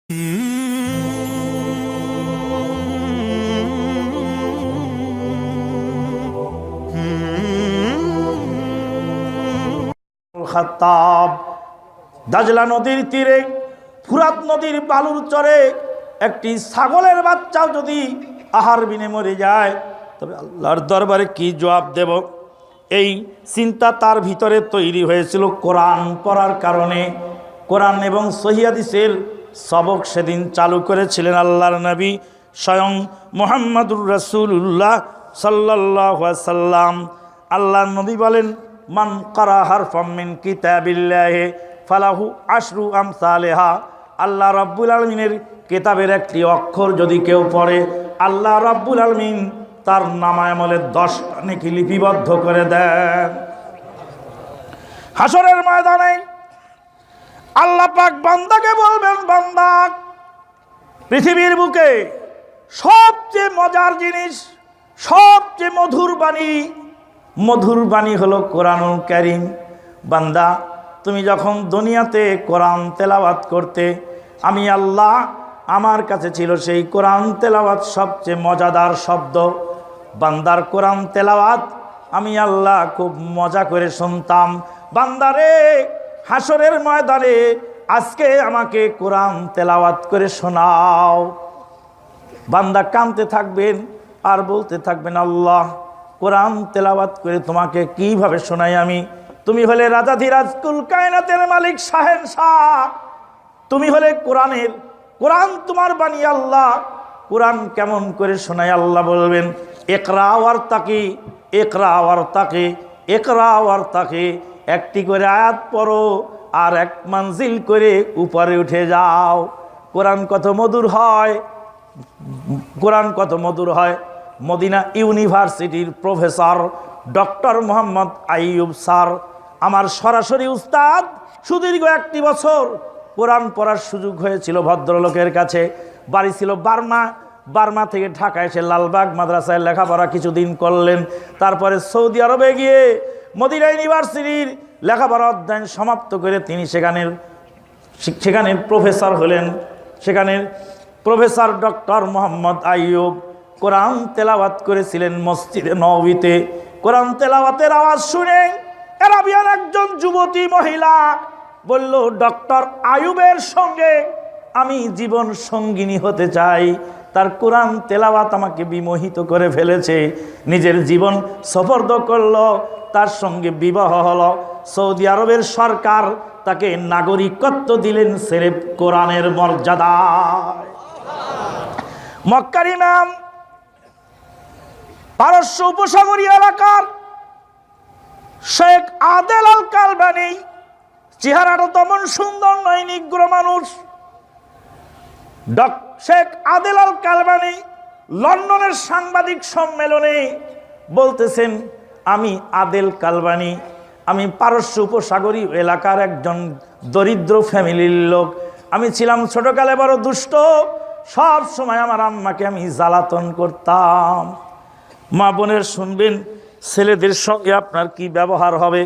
খাত্তাব দাজলা নদীর তীরে ফুরাত নদীর বালুর চরে একটি ছাগলের বাচ্চাও যদি আহার বিনে মরে যায় তবে আল্লাহর দরবারে কি জবাব দেব? এই চিন্তা তার ভিতরে তৈরি হয়েছিল কোরআন পড়ার কারণে। কোরআন এবং সহিহ হাদিসের সবক সেদিন চালু করেছিলেন আল্লাহর নবী স্বয়ং মুহাম্মদুর রাসূলুল্লাহ সাল্লাল্লাহু আলাইহি সাল্লাম। আল্লাহর নবী বলেন, মান ক্বারা হারফাম মিন কিতাবিল্লাহি ফালাহু আশরু আমসালিহা। আল্লাহ রাব্বুল আলামিনের কিতাবের একটি অক্ষর যদি কেউ পড়ে, আল্লাহ রাব্বুল আলামিন তার নামায়ামলে 10টা নেকি লিপিবদ্ধ করে দেন। হাসরের ময়দানে আল্লাহ পাক বান্দাকে বলবেন, বান্দা, পৃথিবীর বুকে সবচেয়ে মজার জিনিস, সবচেয়ে মধুর বাণী হলো কোরআনুল কারীম। বান্দা, তুমি যখন দুনিয়াতে কোরআন তেলাওয়াত করতে, আমি আল্লাহ, আমার কাছে ছিল সেই কোরআন তেলাওয়াত সবচেয়ে মজাদার শব্দ। বান্দার কোরআন তেলাওয়াত আমি আল্লাহ খুব মজা করে শুনতাম। বান্দারে, হাসরের ময়দানে আজকে আমাকে কোরআন তেলাওয়াত করে শোনাও। বান্দা কাঁদতে থাকবেন আর বলতে থাকবেন, আল্লাহ, কোরআন তেলাওয়াত করে তোমাকে কিভাবে শোনাই আমি? তুমি হলে রাজাধিরাজ, কুল কায়নাতের মালিক, শাহেনশাহ। তুমি হলে কোরআন তোমার বাণী আল্লাহ, কোরআন কেমন করে শোনাই? আল্লাহ বলবেন, ইকরা ওয়ারতাকি, ইকরা ওয়ারতাকি, ইকরা ওয়ারতাকি। একটি করে আয়াত পড়ো আর এক মঞ্জিল করে উপরে উঠে যাও। কোরআন কত মধুর হয়, কোরআন কত মধুর হয়। মদিনা ইউনিভার্সিটির professor doctor Mohammad Ayub sir, আমার সরাসরি উস্তাদ। সুদীর্ঘ 1 বছর কোরআন পড়ার সুযোগ হয়েছিল ভদ্রলোকের কাছে। বাড়ি ছিল বার্মা থেকে ঢাকা এসে লালবাগ মাদ্রাসায় লেখাপড়া কিছুদিন করলেন। তারপরে সৌদি আরবে গিয়ে মদিনা ইউনিভার্সিটির লেখাপড়া অধ্যয়ন সমাপ্ত করে তিনি সেখানে প্রফেসর হলেন। সেখানে প্রফেসর ডক্টর মোহাম্মদ আইয়ুব কোরআন তেলাওয়াত করেছিলেন মসজিদে নববীতে। কোরআন তেলাওয়াতের আওয়াজ শুনে আরাবিয়ান একজন যুবতী মহিলা বলল, ডক্টর আইয়ুবের সঙ্গে আমি জীবন সঙ্গিনী হতে চাই। তার কোরআন তেলাওয়াত আমাকে বিমোহিত করে ফেলেছে। নিজের জীবন সফর্দ করলো, তার সঙ্গে বিবাহ হলো। সৌদি আরবের সরকার তাকে নাগরিকত্ব দিলেন সেরেফ কোরআনের মর্যাদায়। মক্কার ইমাম, পারস্য উপসাগরীয় এলাকার শেখ আদেল আল কালবানি, চেহারাটা তেমন সুন্দর নয়, নিগ্র মানুষ। শেখ আদেল আল কালবানি লন্ডনের সাংবাদিক সম্মেলনে বলতেছেন, আমি আদেল কালবানি, আমি পারস্য উপসাগরীয় এলাকার একজন দরিদ্র ফ্যামিলির লোক। আমি ছিলাম ছোটকালে বড় দুষ্ট, সব সময় আমার আম্মাকে আমি জ্বালাতন করতাম। মা বোনের শুনবেন, ছেলেদের সঙ্গে আপনার কি ব্যবহার হবে।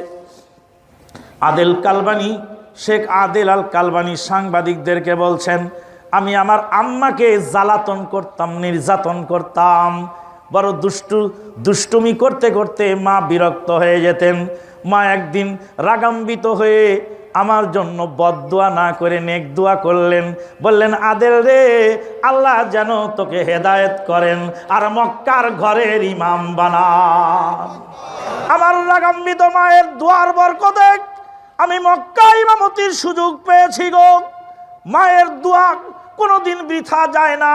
আদেল কালবানি, শেখ আদেল আল কালবানি সাংবাদিকদেরকে বলছেন, আমি আমার আম্মাকে জ্বালাতন করতাম, নির্যাতন করতাম। বড় দুষ্টুমি করতে করতে মা বিরক্ত হয়ে যেতেন। মা একদিন রাগান্বিত হয়ে আমার জন্য বদদুয়া না করে নেক দোয়া করলেন। বললেন, আদেল রে, আল্লাহ যেন তোকে হেদায়েত করেন আর মক্কার ঘরের ইমাম বানান। আমার রাগান্বিত মায়ের দোয়ার বরকতে আমি মক্কা ইমামতির সুযোগ পেয়েছি গো। মায়ের দোয়া কোনোদিন বৃথা যায় না।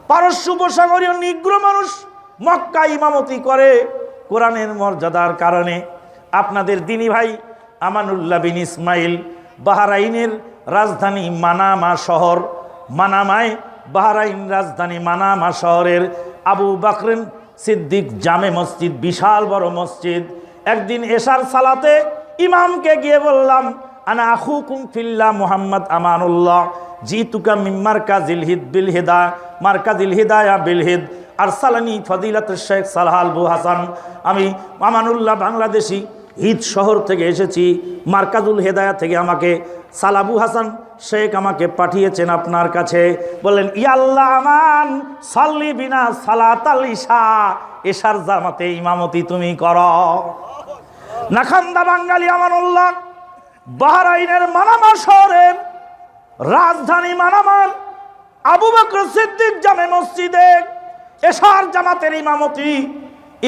পারস্য উপসাগরীয় নিগ্র মানুষ মক্কা ইমামতি করে কোরআনের মর্যাদার কারণে। আপনাদের দিনী ভাই আমানুল্লাহ বিন ইসমাইল বাহরাইনের রাজধানী মানামা শহরের আবু বকর সিদ্দিক জামে মসজিদ, বিশাল বড় মসজিদ। একদিন এশার সালাতে ইমামকে গিয়ে বললাম, আনা আখুকুম ফিল্লাহ মুহাম্মদ আমানুল্লাহ জিতুকা মিন মারকাজিল হিদায়া বিল হিদ আরসালানি ফদিলাতুল শেখ সালাহ আলবু হাসান। আমি আমানুল্লাহ বাংলাদেশি, হিদ শহর থেকে এসেছি। মার্কাজুল হেদায়া থেকে আমাকে সালাবু হাসান শেখ আমাকে পাঠিয়েছেন আপনার কাছে। বললেন, ইয়াল্লাহ আমান সাল্লি বিনা সালাতাল ইশা, এশার জামাতে ইমামতি তুমি করো। নাখান্দা বাঙালি আমানুল্লাহ, বাহরাইনের মানামা শহরের রাজধানী মানামার আবু বকর সিদ্দিক জামে মসজিদে এশার জামাতের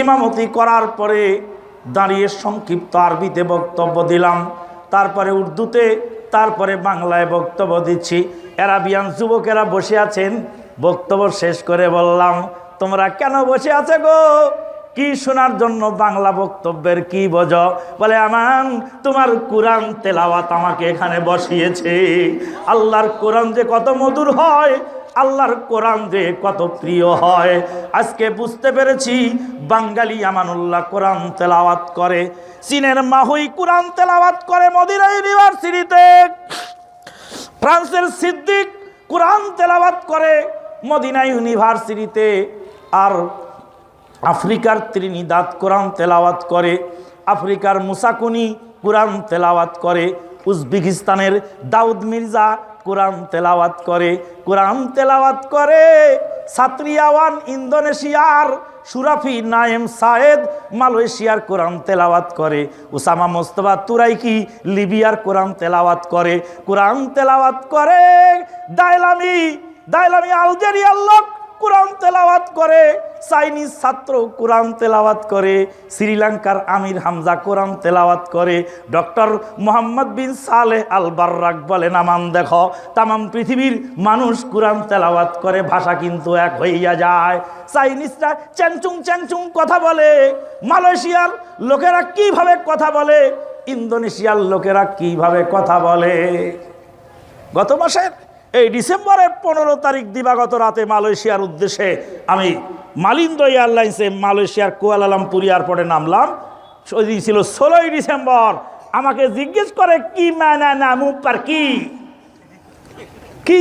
ইমামতি করার পরে দাঁড়িয়ে সংক্ষিপ্ত আরবিতে বক্তব্য দিলাম, তারপরে উর্দুতে, তারপরে বাংলায় বক্তব্য দিচ্ছি। অ্যারাবিয়ান যুবকেরা বসে আছেন। বক্তব্য শেষ করে বললাম, তোমরা কেন বসে আছো গো? কি শোনার জন্য? বাংলা বক্তব্যের কি বোঝো? বলে, আমান তোমার কোরআন তেলাওয়াত আমাকে এখানে বসিয়েছে। আল্লাহর কোরআন যে কত মধুর হয়, আল্লাহর কোরআন যে কত প্রিয় হয়, আজকে বুঝতে পেরেছি। বাঙালি আমানুল্লাহ কোরআন তেলাওয়াত করে, চীনের মাহুই কোরআন তেলাওয়াত করে মদিনা ইউনিভার্সিটিতে, ফ্রান্সের সিদ্দিক কোরআন তেলাওয়াত করে মদিনা ইউনিভার্সিটিতে, আর আফ্রিকার ত্রিনিদাদ কোরআন তেলাওয়াত করে, আফ্রিকার মুসাকুনি কোরআন তেলাওয়াত করে, উজবেকিস্তানের দাউদ মির্জা কোরআন তেলাওয়াত করে, কোরআন তেলাওয়াত করে সাত্রিয়াওয়ান ইন্দোনেশিয়ার সুরাফি নায়েম সায়েদ মালয়েশিয়ার কোরআন তেলাওয়াত করে, উসামা মোস্তফা তুরাইকি লিবিয়ার কোরআন তেলাওয়াত করে, কোরআন তেলাওয়াত করে দাইলামি আলজেরিয়ার লোক কোরআন তেলাওয়াত করে, চাইনিজ ছাত্র কোরআন তেলাওয়াত করে, শ্রীলঙ্কার আমির হামজা কোরআন তেলাওয়াত করে, ডক্টর মোহাম্মদ বিন সালেহ আল বার্রাক বলেন, আমান দেখো তামাম পৃথিবীর মানুষ কোরআন তেলাওয়াত করে, ভাষা কিন্তু এক হইয়া যায়। চাইনিজরা চ্যাংচুং কথা বলে, মালয়েশিয়ার লোকেরা কিভাবে কথা বলে, ইন্দোনেশিয়ার লোকেরা কিভাবে কথা বলে। গত মাসের এই ডিসেম্বরের 15 তারিখ দিবাগত রাতে মালয়েশিয়ার উদ্দেশ্যে আমি মালিন্দো এয়ারলাইন্সে মালয়েশিয়ার কুয়ালালামপুর এয়ারপোর্টে নামলাম। ওই দিন ছিল 16ই ডিসেম্বর। আমাকে জিজ্ঞেস করে, কি মানা নামু পার কি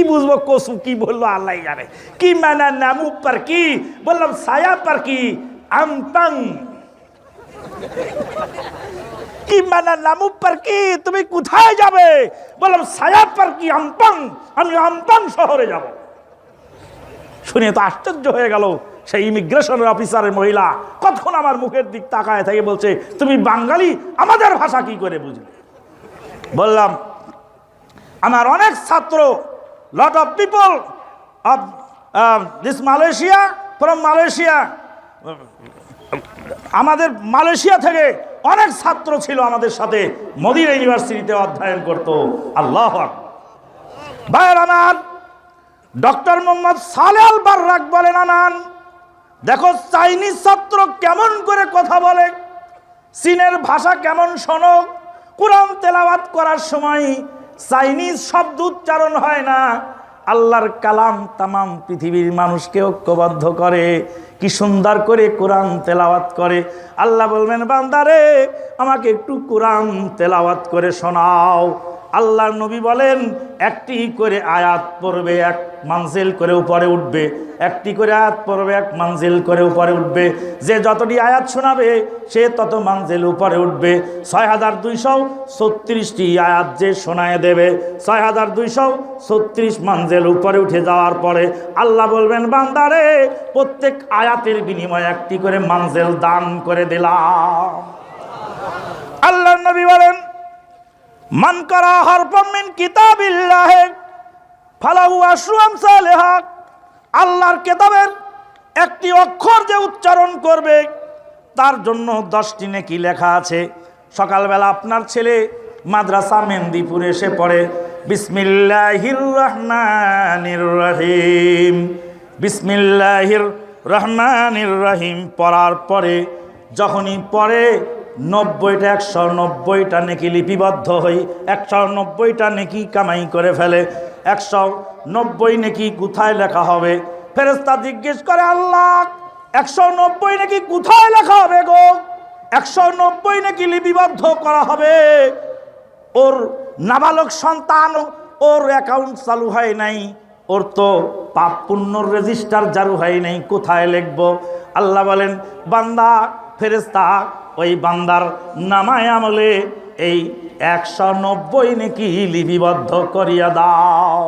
বুঝবো, কসু কি বললো আল্লাহ জানে, কি মানা নামু পার কি? বললাম, সায়া পার কি আমপাং। কি মানা নামু পার কি, তুমি কোথায় যাবে? বললাম, সায়া পার কি আমপাং, আমি আমপাং শহরে যাব। শুনে তো আশ্চর্য হয়ে গেল। সেই ইমিগ্রেশনের অফিসারের মহিলা কতক্ষণ আমার মুখের দিক তাকায় থেকে বলছে, তুমি বাঙালি, আমাদের ভাষা কি করে বুঝলে? বললাম, আমার অনেক ছাত্র, lot of people of this Malaysia, from Malaysia, আমাদের মালয়েশিয়া থেকে অনেক ছাত্র ছিল আমাদের সাথে, মদিনা ইউনিভার্সিটিতে অধ্যয়ন করত। আল্লাহু আকবার। ভাইয়ের আমার, ডক্টর মোহাম্মদ সালেহ আল বার্রাক বলেন, আমান দেখো চাইনিজ ছাত্র কেমন করে কথা বলে, চীনের ভাষা কেমন শোনো। কোরআন তেলাওয়াত করার সময় চাইনিজ শব্দ উচ্চারণ হয় না, আল্লাহর কালাম তামাম পৃথিবীর মানুষকে ঐক্যবদ্ধ করে। কি সুন্দর করে কোরআন তেলাওয়াত করে। আল্লাহ বলবেন, বান্দারে আমাকে একটু কোরআন তেলাওয়াত করে শোনাও। আল্লাহর নবী বলেন, একটি করে আয়াত পড়বে, এক মানজিল করে উপরে উঠবে, একটি করে আয়াত পড়বে, এক মানজিল করে উপরে উঠবে। যে যতটি আয়াত শোনাবে সে তত মানজিল উপরে উঠবে। 6236টি আয়াত যে শোনায় দেবে, 6236 মানজিল উপরে উঠে যাওয়ার পরে আল্লাহ বলবেন, বান্দারে প্রত্যেক আয়াতের বিনিময়ে একটি করে মানজিল দান করে দিলাম। আল্লাহর নবী বলেন, মান কারা হারফাম মিন কিতাবিল্লাহ ফালাহু আশরু আমসালিহা, আল্লাহর কিতাবের একটি অক্ষর যে উচ্চারণ করবে তার জন্য 10টি নেকি লেখা আছে। সকালবেলা আপনার ছেলে মাদ্রাসা মেহেন্দিপুরে এসে পড়ে, বিসমিল্লাহির রহমানির রহিম, বিসমিল্লাহির রহমানির রহিম পড়ার পরে যখনই পড়ে 90টা 190টা নেকি লিপিবদ্ধ হই, 190টা নেকি কামাই করে ফেলে। 190 নেকি কোথায় লেখা হবে? ফেরেশতা জিজ্ঞেস করে, আল্লাহ 190 নেকি কোথায় লেখা হবে গো? 190 নেকি লিপিবদ্ধ করা হবে। ওর নাবালক সন্তান, ওর অ্যাকাউন্ট চালু হয় নাই, ওর তো পাপ পুণ্যর রেজিস্টার জারু হয় নাই, কোথায় লিখব? আল্লাহ বলেন, বান্দা ফেরেশতা ওই বান্দার নামায় আমলে এই 190 নেকি লিপিবদ্ধ করিয়া দাও।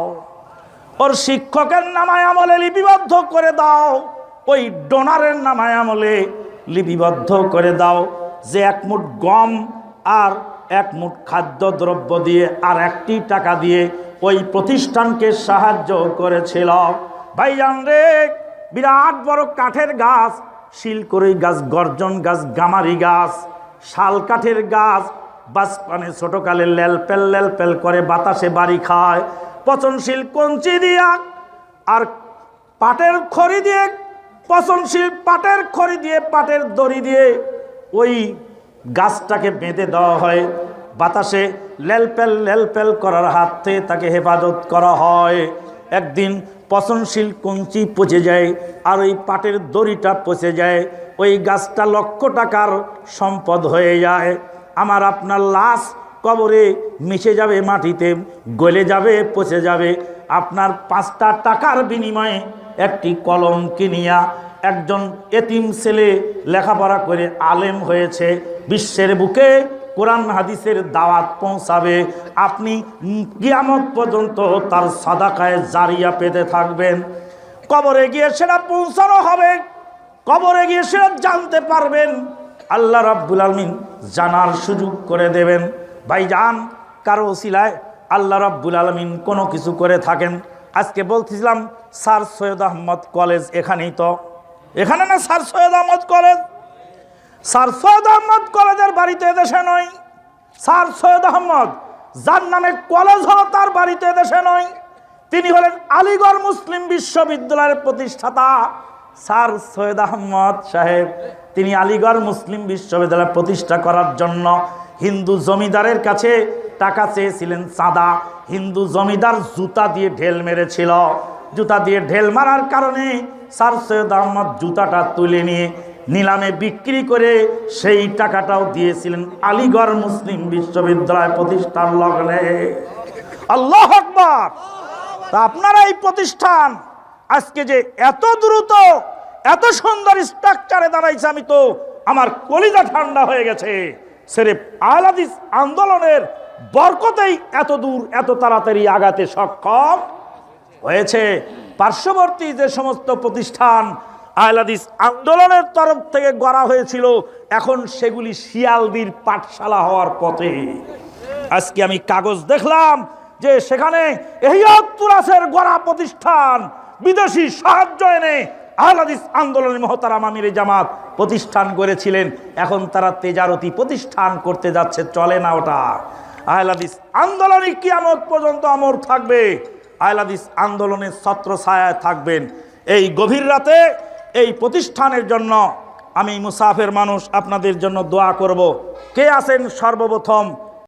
ওর শিক্ষকের নামায় আমলে লিপিবদ্ধ করে দাও, ওই ডোনারের নামায় আমলে লিপিবদ্ধ করে দাও যে 1 মুঠ গম আর 1 মুঠ খাদ্যদ্রব্য দিয়ে আর 1টি টাকা দিয়ে ওই প্রতিষ্ঠানকে সাহায্য করেছিল। ভাইজান রে, বিরাট বড় কাঠের গাছ, শিলকড়ি গাছ, গর্জন গাছ, গামারি গাছ, শাল কাঠের গাছ, বাসপানে ছোটকালে লেলপেল করে বাতাসে বাড়ি খায়। পচনশীল কঞ্চি দিয়া আর পাটের খড়ি দিয়ে, পচনশীল পাটের খড়ি দিয়ে, পাটের দড়ি দিয়ে ওই গাছটাকে বেঁধে দেওয়া হয়। বাতাসে লেলপেল করার হাত থেকে তাকে হেফাজত করা হয়। একদিন পচনশীল কঞ্চি পচে যায় আর ওই পাটের দড়িটা পচে যায়, ওই গাছটা লক্ষ টাকার সম্পদ হয়ে যায়। আমার আপনার লাশ কবরে মিশে যাবে, মাটিতে গলে যাবে, পচে যাবে। আপনার 5টা টাকার বিনিময়ে একটি কলম কিনিয়া একজন এতিম ছেলে লেখাপড়া করে আলেম হয়েছে, বিশ্বের বুকে কোরআন হাদিসের দাওয়াত পৌঁছাবে। আপনি কিয়ামত পর্যন্ত তার সাদাকায়ে জারিয়া পেতে থাকবেন। কবরে গিয়ে সেটা পৌঁছানো হবে, কবরে গিয়ে সেটা জানতে পারবেন। আল্লাহ রাব্বুল আলামিন জানার সুযোগ করে দেবেন। ভাইজান, কারো ওসিলায় আল্লাহ রাব্বুল আলামিন কোনো কিছু করে থাকেন। আজকে বলতেছিলাম স্যার সৈয়দ আহমদ কলেজ এখানেই, তো এখানে না Sir Syed Ahmad college? Sir Syed Ahmad কলেজের বাড়িতে এদেশে নয়। স্যার সৈয়দ আহমদ যার নামে কলেজ হলো তার বাড়িতে এদেশে নয়। তিনি হলেন আলিগড় মুসলিম বিশ্ববিদ্যালয়ের প্রতিষ্ঠাতা স্যার সৈয়দ আহমদ সাহেব। তিনি আলিগড় মুসলিম বিশ্ববিদ্যালয় প্রতিষ্ঠা করার জন্য হিন্দু জমিদারের কাছে টাকা চেয়েছিলেন, চাঁদা। হিন্দু জমিদার জুতা দিয়ে ঢেল মেরেছিল। জুতা দিয়ে ঢেল মারার কারণে স্যার সৈয়দ আহমদ জুতাটা তুলে নিয়ে নিলামে বিক্রি করে সেই টাকাটাও দিয়েছিলেন আলিগড় মুসলিম বিশ্ববিদ্যালয় প্রতিষ্ঠার লগ্নে। আল্লাহু আকবার। তা আপনারা এই প্রতিষ্ঠান আজকে যে এত দ্রুত এত সুন্দর স্ট্রাকচারে দাঁড়াইছে, আমি তো আমার কলিজা ঠান্ডা হয়ে গেছে। সির্ফ আহলে হাদিস আন্দোলনের বরকতেই এত দূর এত তাড়াতাড়ি আগাতে সক্ষম হয়েছে। পার্শ্ববর্তী যে সমস্ত প্রতিষ্ঠান আহলে হাদিস আন্দোলনের তরফ থেকে গড়া হয়েছিল, এখন সেগুলি শিয়ালদির পাঠশালা হওয়ার পথে। আজকে আমি কাগজ দেখলাম যে সেখানে ইহিয়াতুরাসের গড়া প্রতিষ্ঠান বিদেশি সাহায্য এনে আহলে হাদিস আন্দোলনের মহতারাম আমিরে জামাত প্রতিষ্ঠান করেছিলেন। এখন তারা তেজারতি প্রতিষ্ঠান করতে যাচ্ছে, চলে না ওটা। আহলে হাদিস আন্দোলনই কিয়ামত পর্যন্ত অমর থাকবে। আহলে হাদিস আন্দোলনের ছত্রছায়ায় থাকবেন। এই গভীর রাতে এই প্রতিষ্ঠানের জন্য আমি মুসাফির মানুষ আপনাদের জন্য দোয়া করব। কে আছেন সর্বপ্রথম